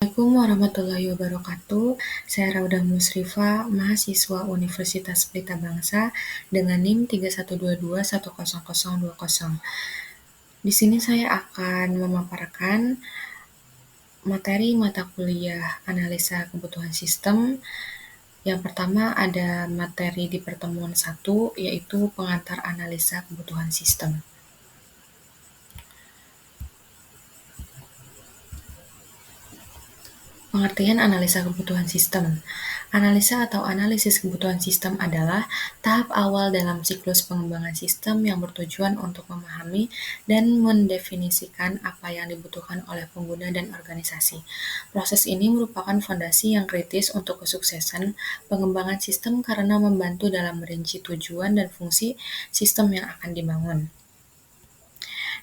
Assalamualaikum warahmatullahi wabarakatuh. Saya Raudah Musrifa, mahasiswa Universitas Pelita Bangsa dengan NIM 3122100020. Di sini saya akan memaparkan materi mata kuliah analisa kebutuhan sistem. Yang pertama ada materi di pertemuan 1, yaitu pengantar analisa kebutuhan sistem. Pengertian analisa kebutuhan sistem. Analisa atau analisis kebutuhan sistem adalah tahap awal dalam siklus pengembangan sistem yang bertujuan untuk memahami dan mendefinisikan apa yang dibutuhkan oleh pengguna dan organisasi. Proses ini merupakan fondasi yang kritis untuk kesuksesan pengembangan sistem karena membantu dalam merinci tujuan dan fungsi sistem yang akan dibangun.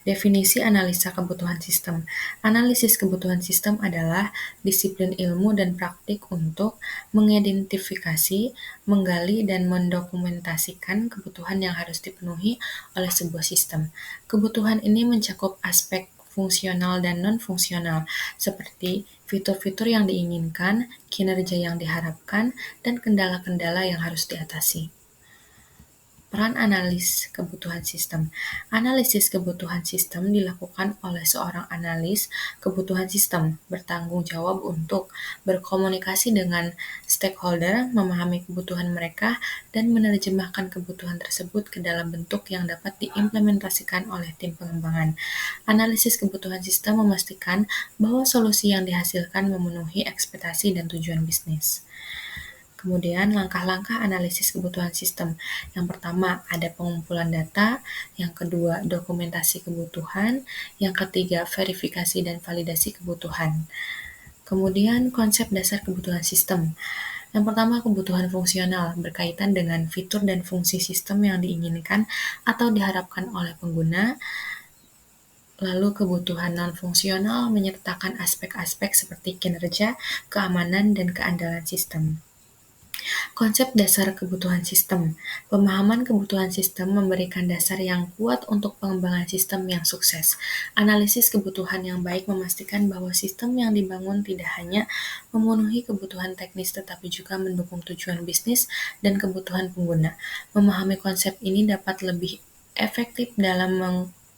Definisi analisa kebutuhan sistem. Analisis kebutuhan sistem adalah disiplin ilmu dan praktik untuk mengidentifikasi, menggali, dan mendokumentasikan kebutuhan yang harus dipenuhi oleh sebuah sistem. Kebutuhan ini mencakup aspek fungsional dan non-fungsional, seperti fitur-fitur yang diinginkan, kinerja yang diharapkan, dan kendala-kendala yang harus diatasi. Peran analis kebutuhan sistem. Analisis kebutuhan sistem dilakukan oleh seorang analis kebutuhan sistem, bertanggung jawab untuk berkomunikasi dengan stakeholder, memahami kebutuhan mereka, dan menerjemahkan kebutuhan tersebut ke dalam bentuk yang dapat diimplementasikan oleh tim pengembangan. Analisis kebutuhan sistem memastikan bahwa solusi yang dihasilkan memenuhi ekspektasi dan tujuan bisnis. Kemudian langkah-langkah analisis kebutuhan sistem. Yang pertama, ada pengumpulan data. Yang kedua, dokumentasi kebutuhan. Yang ketiga, verifikasi dan validasi kebutuhan. Kemudian konsep dasar kebutuhan sistem. Yang pertama, kebutuhan fungsional berkaitan dengan fitur dan fungsi sistem yang diinginkan atau diharapkan oleh pengguna. Lalu kebutuhan non-fungsional menyertakan aspek-aspek seperti kinerja, keamanan, dan keandalan sistem. Konsep dasar kebutuhan sistem. Pemahaman kebutuhan sistem memberikan dasar yang kuat untuk pengembangan sistem yang sukses. Analisis kebutuhan yang baik memastikan bahwa sistem yang dibangun tidak hanya memenuhi kebutuhan teknis tetapi juga mendukung tujuan bisnis dan kebutuhan pengguna. Memahami konsep ini dapat lebih efektif dalam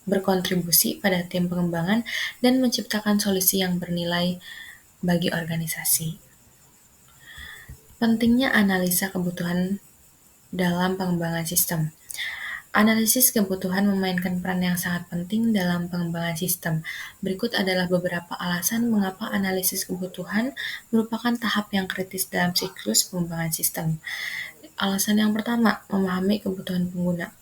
berkontribusi pada tim pengembangan dan menciptakan solusi yang bernilai bagi organisasi. Pentingnya analisa kebutuhan dalam pengembangan sistem. Analisis kebutuhan memainkan peran yang sangat penting dalam pengembangan sistem. Berikut adalah beberapa alasan mengapa analisis kebutuhan merupakan tahap yang kritis dalam siklus pengembangan sistem. Alasan yang pertama, memahami kebutuhan pengguna.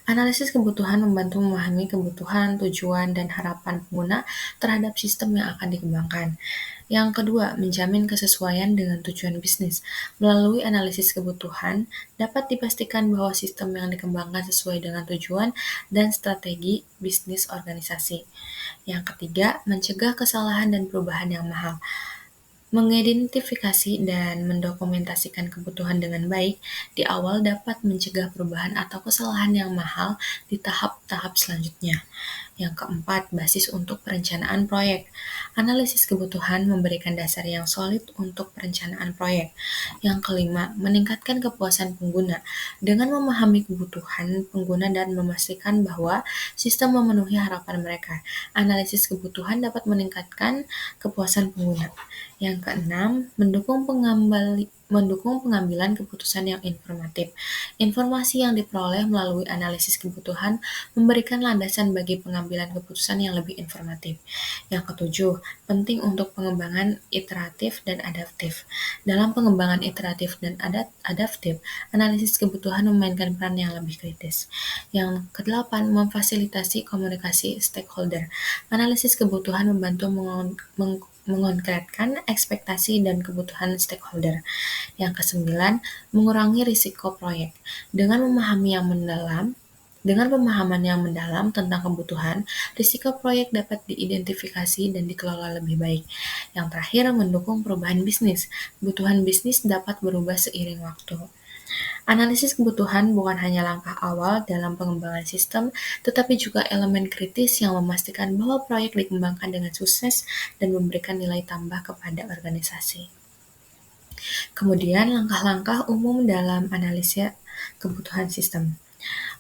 Analisis kebutuhan membantu memahami kebutuhan, tujuan, dan harapan pengguna terhadap sistem yang akan dikembangkan. Yang kedua, menjamin kesesuaian dengan tujuan bisnis. Melalui analisis kebutuhan, dapat dipastikan bahwa sistem yang dikembangkan sesuai dengan tujuan dan strategi bisnis organisasi. Yang ketiga, mencegah kesalahan dan perubahan yang mahal. Mengidentifikasi dan mendokumentasikan kebutuhan dengan baik di awal dapat mencegah perubahan atau kesalahan yang mahal di tahap-tahap selanjutnya. Yang keempat, basis untuk perencanaan proyek. Analisis kebutuhan memberikan dasar yang solid untuk perencanaan proyek. Yang kelima, meningkatkan kepuasan pengguna. Dengan memahami kebutuhan pengguna dan memastikan bahwa sistem memenuhi harapan mereka, analisis kebutuhan dapat meningkatkan kepuasan pengguna. Yang keenam, mendukung pengambilan keputusan yang informatif. Informasi yang diperoleh melalui analisis kebutuhan memberikan landasan bagi pengambilan keputusan yang lebih informatif. Yang ketujuh, penting untuk pengembangan iteratif dan adaptif. Dalam pengembangan iteratif dan adaptif, analisis kebutuhan memainkan peran yang lebih kritis. Yang kedelapan, memfasilitasi komunikasi stakeholder. Analisis kebutuhan membantu mengkonkretkan ekspektasi dan kebutuhan stakeholder. Yang kesembilan, mengurangi risiko proyek. Dengan pemahaman yang mendalam tentang kebutuhan, risiko proyek dapat diidentifikasi dan dikelola lebih baik. Yang terakhir, mendukung perubahan bisnis. Kebutuhan bisnis dapat berubah seiring waktu. Analisis kebutuhan bukan hanya langkah awal dalam pengembangan sistem, tetapi juga elemen kritis yang memastikan bahwa proyek dikembangkan dengan sukses dan memberikan nilai tambah kepada organisasi. Kemudian, langkah-langkah umum dalam analisis kebutuhan sistem.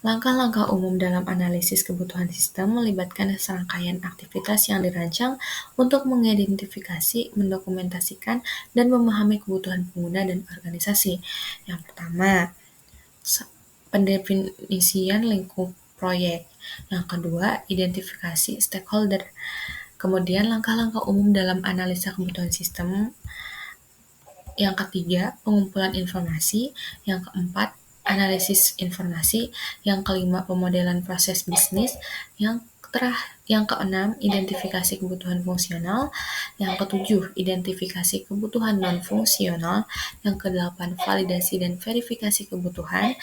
Langkah-langkah umum dalam analisis kebutuhan sistem melibatkan serangkaian aktivitas yang dirancang untuk mengidentifikasi, mendokumentasikan, dan memahami kebutuhan pengguna dan organisasi. Yang pertama, pendefinisian lingkup proyek. Yang kedua, identifikasi stakeholder. Kemudian, langkah-langkah umum dalam analisa kebutuhan sistem. Yang ketiga, pengumpulan informasi. Yang keempat, analisis informasi. Yang kelima, pemodelan proses bisnis. Yang keenam, identifikasi kebutuhan fungsional. Yang ketujuh, identifikasi kebutuhan non-fungsional. Yang kedelapan, validasi dan verifikasi kebutuhan.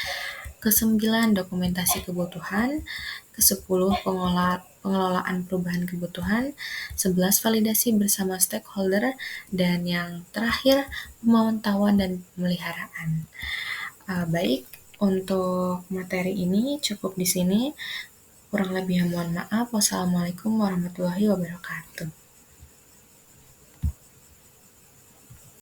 Kesembilan, dokumentasi kebutuhan. Kesepuluh, pengelolaan perubahan kebutuhan. 11, validasi bersama stakeholder. Dan yang terakhir, pemantauan dan pemeliharaan. Baik, untuk materi ini cukup di sini. Kurang lebihnya mohon maaf. Wassalamualaikum warahmatullahi wabarakatuh.